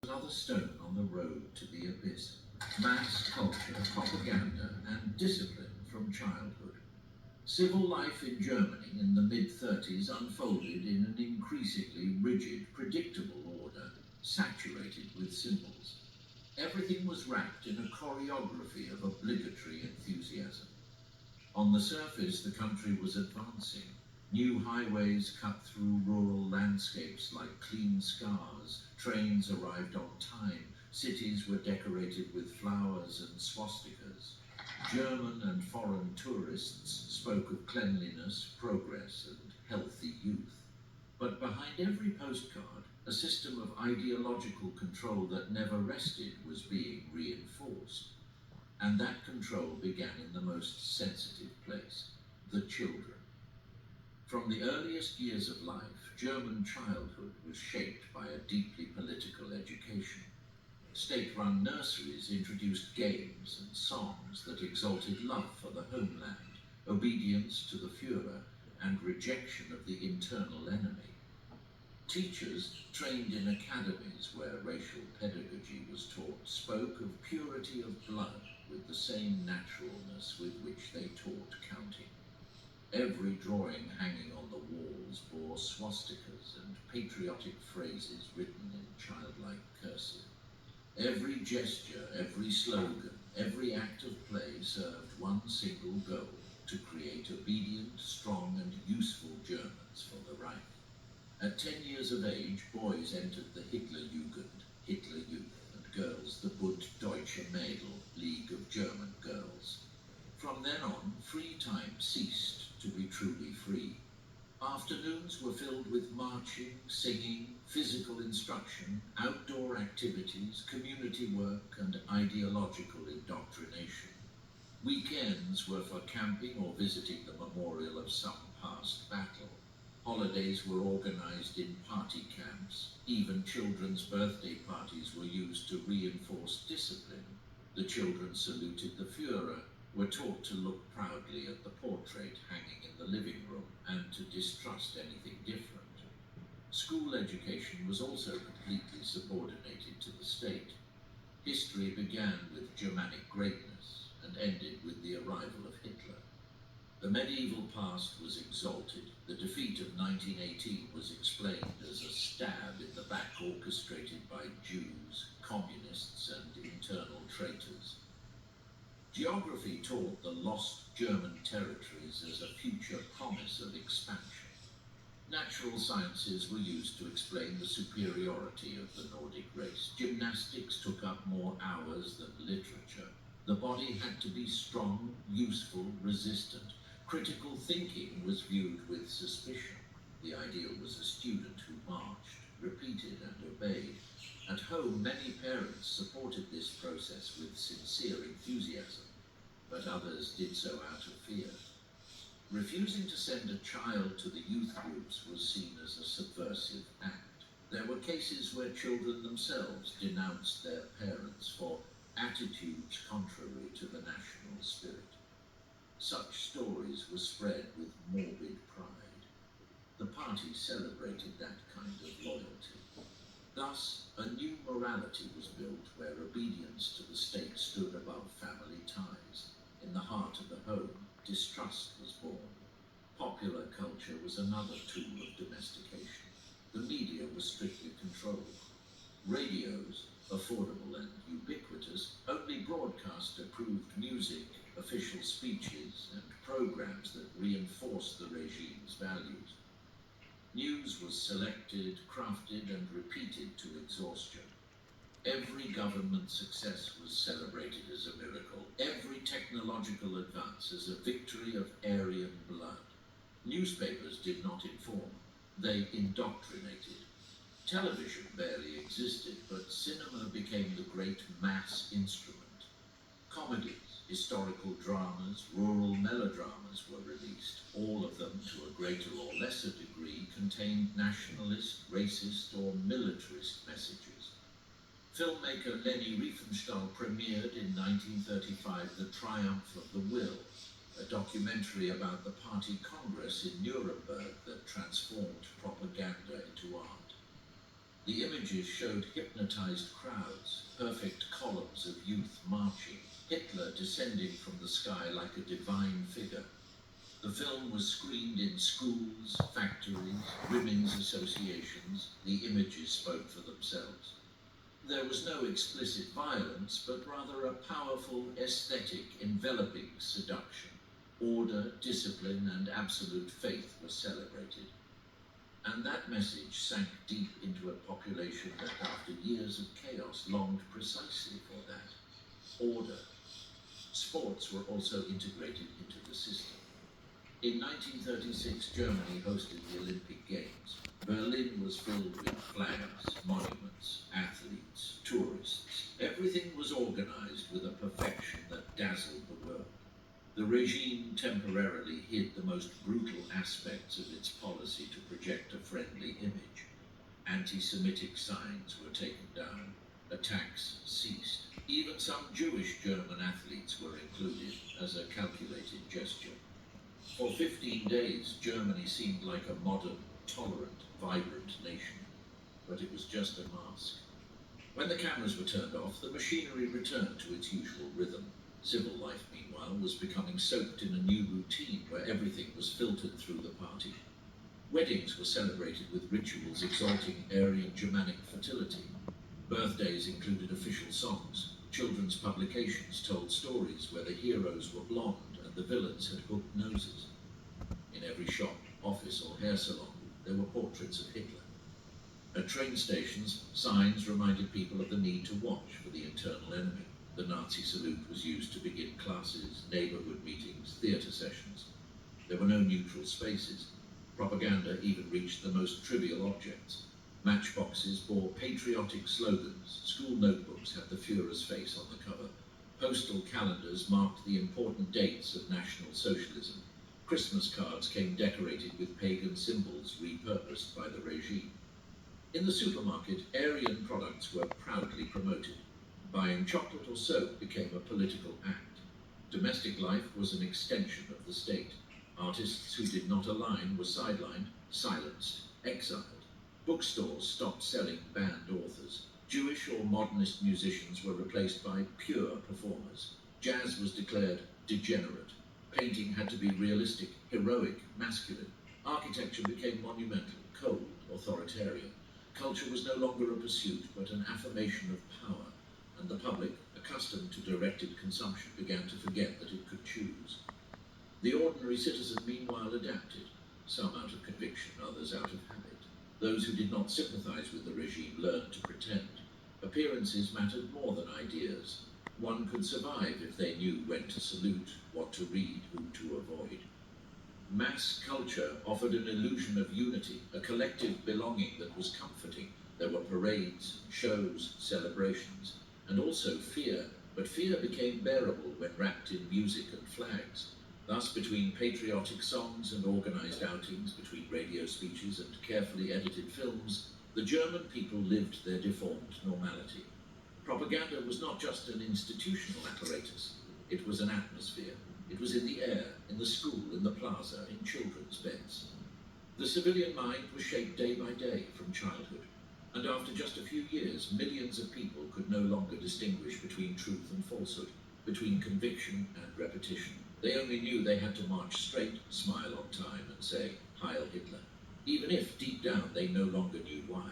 Another stone on the road to the abyss. Mass culture, propaganda, and discipline from childhood. Civil life in Germany in the mid-30s unfolded in an increasingly rigid, predictable order, saturated with symbols. Everything was wrapped in a choreography of obligatory enthusiasm. On the surface, the country was advancing. New highways cut through rural landscapes like clean scars, trains arrived on time, cities were decorated with flowers and swastikas. German and foreign tourists spoke of cleanliness, progress, and healthy youth. But behind every postcard, a system of ideological control that never rested was being reinforced. And that control began in the most sensitive place, the children. From the earliest years of life, German childhood was shaped by a deeply political education. State-run nurseries introduced games and songs that exalted love for the homeland, obedience to the Führer, and rejection of the internal enemy. Teachers, trained in academies where racial pedagogy was taught, spoke of purity of blood with the same naturalness with which they taught counting. Every drawing hanging on the walls bore swastikas and patriotic phrases written in childlike cursive. Every gesture, every slogan, every act of play served one single goal: to create obedient, strong, and useful Germans for the Reich. At 10 years of age, boys entered the Hitlerjugend, Hitler Youth, and girls the Bund Deutscher Mädel, League of German Girls. From then on, free time ceased to be truly free. Afternoons were filled with marching, singing, physical instruction, outdoor activities, community work, and ideological indoctrination. Weekends were for camping or visiting the memorial of some past battle. Holidays were organized in party camps. Even children's birthday parties were used to reinforce discipline. The children saluted the Führer, were taught to look proudly at the portrait hanging in the living room and to distrust anything different. School education was also completely subordinated to the state. History began with Germanic greatness and ended with the arrival of Hitler. The medieval past was exalted. The defeat of 1918 was explained as a stab in the back orchestrated by Jews, communists, and internal traitors. Geography taught the lost German territories as a future promise of expansion. Natural sciences were used to explain the superiority of the Nordic race. Gymnastics took up more hours than literature. The body had to be strong, useful, resistant. Critical thinking was viewed with suspicion. The ideal was a student who marched, repeated, and obeyed. At home, many parents supported this process with sincere enthusiasm, but others did so out of fear. Refusing to send a child to the youth groups was seen as a subversive act. There were cases where children themselves denounced their parents for attitudes contrary to the national spirit. Such stories were spread with morbid pride. The party celebrated that kind of loyalty. Thus, a new morality was built where obedience to the state stood above family ties. In the heart of the home, distrust was born. Popular culture was another tool of domestication. The media was strictly controlled. Radios, affordable and ubiquitous, only broadcast approved music, official speeches, and programs that reinforced the regime's values. News was selected, crafted, and repeated to exhaustion. Every government success was celebrated as a miracle, every technological advance as a victory of Aryan blood. Newspapers did not inform, they indoctrinated. Television barely existed, but cinema became the great mass instrument. Comedies, historical dramas, rural melodramas were released. All of them, to a greater or lesser degree, contained nationalist, racist, or militarist messages. Filmmaker Leni Riefenstahl premiered in 1935 The Triumph of the Will, a documentary about the party congress in Nuremberg that transformed propaganda into art. The images showed hypnotized crowds, perfect columns of youth marching, Hitler descending from the sky like a divine figure. The film was screened in schools, factories, women's associations. The images spoke for themselves. There was no explicit violence, but rather a powerful aesthetic enveloping seduction. Order, discipline, and absolute faith were celebrated. And that message sank deep into a population that, after years of chaos, longed precisely for that. Order. Sports were also integrated into the system. In 1936, Germany hosted the Olympic Games. Berlin was filled with flags, monuments, athletes, tourists. Everything was organized with a perfection that dazzled the world. The regime temporarily hid the most brutal aspects of its policy to project a friendly image. Anti-Semitic signs were taken down. Attacks ceased. Even some Jewish German athletes were included as a calculated gesture. For 15 days, Germany seemed like a modern, tolerant, vibrant nation. But it was just a mask. When the cameras were turned off, the machinery returned to its usual rhythm. Civil life, meanwhile, was becoming soaked in a new routine where everything was filtered through the party. Weddings were celebrated with rituals exalting Aryan Germanic fertility. Birthdays included official songs. Children's publications told stories where the heroes were blonde and the villains had hooked noses. In every shop, office, or hair salon, there were portraits of Hitler. At train stations, signs reminded people of the need to watch for the internal enemy. The Nazi salute was used to begin classes, neighborhood meetings, theater sessions. There were no neutral spaces. Propaganda even reached the most trivial objects. Matchboxes bore patriotic slogans. School notebooks had the Führer's face on the cover. Postal calendars marked the important dates of National Socialism. Christmas cards came decorated with pagan symbols repurposed by the regime. In the supermarket, Aryan products were proudly promoted. Buying chocolate or soap became a political act. Domestic life was an extension of the state. Artists who did not align were sidelined, silenced, exiled. Bookstores stopped selling banned authors. Jewish or modernist musicians were replaced by pure performers. Jazz was declared degenerate. Painting had to be realistic, heroic, masculine. Architecture became monumental, cold, authoritarian. Culture was no longer a pursuit, but an affirmation of power, and the public, accustomed to directed consumption, began to forget that it could choose. The ordinary citizen, meanwhile, adapted, some out of conviction, others out of habit. Those who did not sympathize with the regime learned to pretend. Appearances mattered more than ideas. One could survive if they knew when to salute, what to read, who to avoid. Mass culture offered an illusion of unity, a collective belonging that was comforting. There were parades, shows, celebrations, and also fear, but fear became bearable when wrapped in music and flags. Thus, between patriotic songs and organized outings, between radio speeches and carefully edited films, the German people lived their deformed normality. Propaganda was not just an institutional apparatus, it was an atmosphere. It was in the air, in the school, in the plaza, in children's beds. The civilian mind was shaped day by day from childhood, and after just a few years, millions of people could no longer distinguish between truth and falsehood, between conviction and repetition. They only knew they had to march straight, smile on time, and say, "Heil Hitler," even if deep down they no longer knew why.